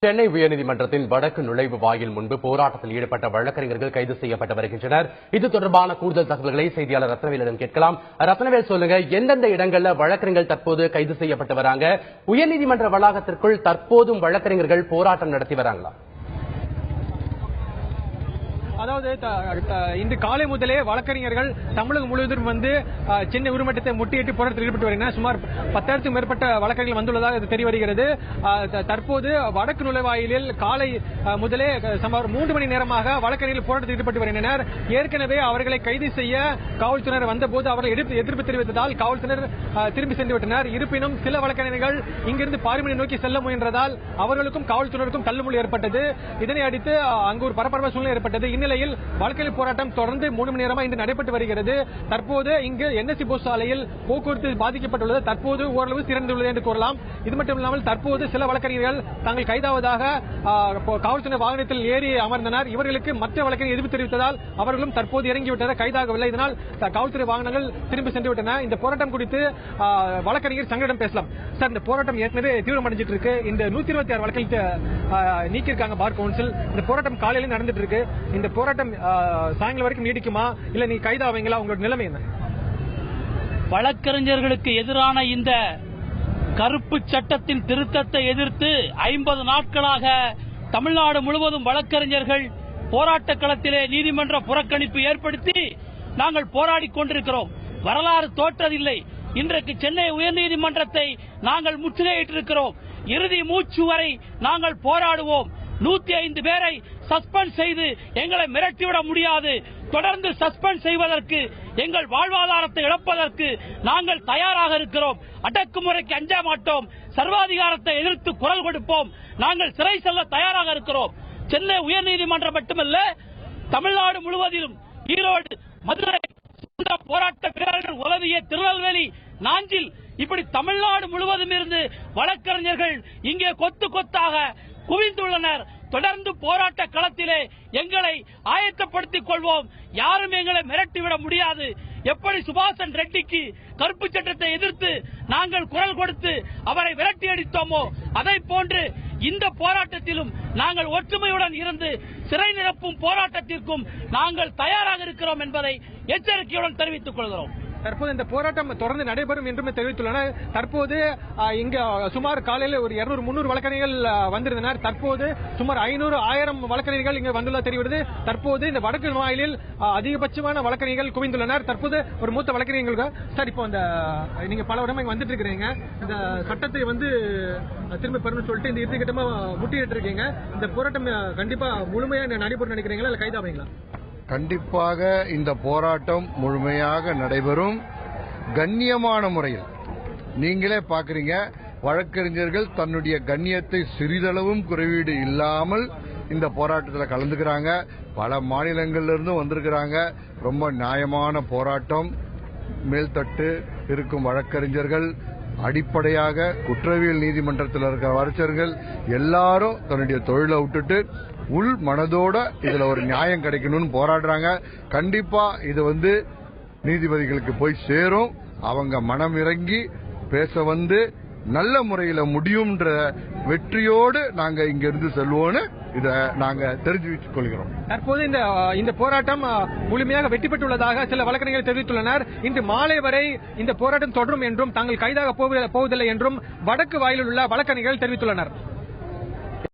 சென்னை உயர்நீதிமன்றத்தின் வடக்கு நுழைவு வாயில் முன்பு போராட்டத்தில் ஈடுபட்ட வழக்கறிஞர்கள் கைது செய்யப்பட்டு வருகின்றனர். இது தொடர்பான கூடுதல் தகவல்களை செய்தியாளர் ரத்னவேலிடம் கேட்கலாம். ரத்னவேல், சொல்லுங்க, எந்தெந்த இடங்கள்ல வழக்கறிஞர்கள் தற்போது கைது செய்யப்பட்டு வராங்க? உயர்நீதிமன்ற வளாகத்திற்குள் தற்போதும் வழக்கறிஞர்கள் போராட்டம் நடத்தி வராங்களா? அதாவது இன்று காலை முதலே வழக்கறிஞர்கள் தமிழகம் முழுவதும் வந்து சென்னை உயர்மட்டத்தை முட்டியிட்டு போராட்டத்தில் ஈடுபட்டு வருகின்றனர். சுமார் 10,000க்கும் மேற்பட்ட வழக்கறிஞர்கள் வந்துள்ளதாக தெரிய வருகிறது. தற்போது வடக்கு நுழைவாயிலில் காலை முதலே சுமார் 3 மணி நேரமாக வழக்கறிஞர்கள் போராட்டத்தில் ஈடுபட்டு வருகின்றனர். ஏற்கனவே அவர்களை கைது செய்ய காவல்துறையினர் வந்தபோது அவர்கள் எதிர்ப்பு தெரிவித்ததால் காவல்துறையினர் திரும்பி சென்று விட்டனர். இருப்பினும் சில வழக்கறிஞர்கள் இங்கிருந்து பார்லிமெண்ட் நோக்கி செல்ல முயன்றதால் அவர்களுக்கும் காவல்துறையினருக்கும் தள்ளுமுள்ளு ஏற்பட்டது. இதனை அடுத்து அங்கு ஒரு பரபரப்பான சூழ்நிலை ஏற்பட்டது. இந்நிலையில் வழக்கறிஞர் போராட்டம் தொடர்ந்து 3 மணி நேரமாக இன்று நடைபெற்று வருகிறது. தற்போது இங்கு என்எஸ்சி போஸ் சாலையில் போக்குவரத்து பாதிக்கப்பட்டுள்ளது. தற்போது ஓரளவு சிறந்துள்ளது என்று கூறலாம். இது மட்டுமில்லாமல் தற்போது சில வழக்கறிஞர்கள் தாங்கள் கைதாவதாக காவல்துறை வாகனத்தில் ஏறி அமர்ந்தனர். இவர்களுக்கு மற்ற வழக்கறிஞர் எதிர்ப்பு தெரிவித்ததால் அவர்களும் தற்போது இறங்கிவிட்டனர், கைதாகவில்லை. இதனால் காவல்துறை வாகனங்கள் திரும்பி சென்று விட்டன. இந்த போராட்டம் குறித்து வழக்கறிஞர் சங்கடம் பேசலாம். சார், இந்த போராட்டம் ஏற்கனவே தீவிரமடைஞ்சிட்டு இருக்கு. இந்த 126 வழக்கறிஞர் நீக்கியிருக்காங்க பார் கவுன்சில். இந்த போராட்டம் காலையில் நடந்துட்டு இருக்கு. இந்த போராட்டம் சாயங்காலம் வரைக்கும் நீடிக்குமா, இல்ல நீ கைதாவீங்களா? உங்களோட நிலைமை என்ன? வழக்கறிஞர்களுக்கு எதிரான இந்த கருப்பு சட்டத்தின் திருத்தத்தை எதிர்த்து 50 நாட்களாக தமிழ்நாடு முழுவதும் வழக்கறிஞர்கள் போராட்ட களத்திலே நீதிமன்ற புறக்கணிப்பு ஏற்படுத்தி நாங்கள் போராடிக் கொண்டிருக்கிறோம். வரலாறு தோற்றதில்லை. இன்றைக்கு சென்னை உயர்நீதிமன்றத்தை நாங்கள் முற்றுகையிட்டிருக்கிறோம். இறுதி மூச்சு வரை நாங்கள் போராடுவோம். 105 பேரை சஸ்பெண்ட் செய்து எங்களை மிரட்டிவிட முடியாது. தொடர்ந்து சஸ்பெண்ட் செய்வதற்கு, எங்கள் வாழ்வாதாரத்தை இழப்பதற்கு நாங்கள் தயாராக இருக்கிறோம். அடக்குமுறைக்கு அஞ்ச மாட்டோம். சர்வாதிகாரத்தை எதிர்த்து குரல் கொடுப்போம். நாங்கள் சிறை செல்ல தயாராக இருக்கிறோம். சென்னை உயர்நீதிமன்றம் மட்டுமல்ல, தமிழ்நாடு முழுவதிலும் ஈரோடு, மதுரை போராட்ட வீரர்கள் உதவிய திருநெல்வேலி, நாஞ்சில், இப்படி தமிழ்நாடு முழுவதும் இருந்து வழக்கறிஞர்கள் இங்கே கொத்து கொத்தாக குவிந்துள்ளனர். தொடர்ந்து போராட்ட களத்திலே எங்களை ஆயத்தப்படுத்திக் கொள்வோம். யாரும் எங்களை மிரட்டிவிட முடியாது. எப்படி சுபாஷன் ரெட்டிக்கு கருப்பு சட்டத்தை எதிர்த்து நாங்கள் குரல் கொடுத்து அவரை விரட்டி அடித்தோமோ, அதை போன்று இந்த போராட்டத்திலும் நாங்கள் ஒற்றுமையுடன் இருந்து சிறை நிரப்பும் போராட்டத்திற்கும் நாங்கள் தயாராக இருக்கிறோம் என்பதை எச்சரிக்கையுடன் தெரிவித்துக் கொள்கிறோம். தற்போது இந்த போராட்டம் தொடர்ந்து நடைபெறும் என்றும் தெரிவித்துள்ளனர். தற்போது இங்க சுமார் காலையில் ஒரு 200-300 வழக்கறிஞர்கள் வந்திருந்தனர். தற்போது சுமார் 500-1000 வழக்கறிஞர்கள் இங்கு வந்துள்ள தெரிவித்தது. தற்போது இந்த வடக்கு வாயிலில் அதிகபட்சமான வழக்கறிஞர்கள் குவிந்துள்ளனர். தற்போது ஒரு மூத்த வழக்கறிஞர்களுக்கு, சார், இப்போ இந்த நீங்க பல இடமா வந்துட்டு இருக்கிறீங்க, இந்த சட்டத்தை வந்து திரும்ப பெறணும்னு சொல்லிட்டு இந்த இறுதிக்கட்டமா முட்டிட்டு இருக்கீங்க. இந்த போராட்டம் கண்டிப்பா முழுமையா நடைபெறும் நினைக்கிறீங்களா, இல்ல கைதாவீங்களா? கண்டிப்பாக இந்த போராட்டம் முழுமையாக நடைபெறும், கண்ணியமான முறையில். நீங்களே பார்க்கறீங்க, வழக்கறிஞர்கள் தன்னுடைய கண்ணியத்தை சிறிதளவும் குறைவீடு இல்லாமல் இந்த போராட்டத்தில் கலந்துக்கிறாங்க. பல மாநிலங்களிலிருந்து வந்திருக்கிறாங்க. ரொம்ப நியாயமான போராட்டம். மேல்தட்டு இருக்கும் வழக்கறிஞர்கள், அடிப்படையாக குற்றவியல் நீதிமன்றத்தில் இருக்கிற வழக்கறிஞர்கள் எல்லாரும் தன்னுடைய தொழிலை விட்டுட்டு உள் மனதோட இதுல ஒரு நியாயம் கிடைக்கணும்னு போராடுறாங்க. கண்டிப்பா இது நீதிபதிகளுக்கு போய் சேரும். அவங்க மனம் இறங்கி பேச வந்து நல்ல முறையில முடியும்ன்ற வெற்றியோடு நாங்க இங்க இருந்து செல்வோம்னு இத நாங்க தெரிஞ்சு வச்சுக் கொள்கிறோம். தற்போது இந்த போராட்டம் முழுமையாக வெற்றி பெற்றுள்ளதாக சில வழக்கறிஞர்கள் தெரிவித்துள்ளனர். இன்று மாலை வரை இந்த போராட்டம் தொடரும் என்றும் தாங்கள் கைதாக போவதில்லை என்றும் வடக்கு வாயிலில் உள்ள வழக்கறிஞர்கள் தெரிவித்துள்ளனர்.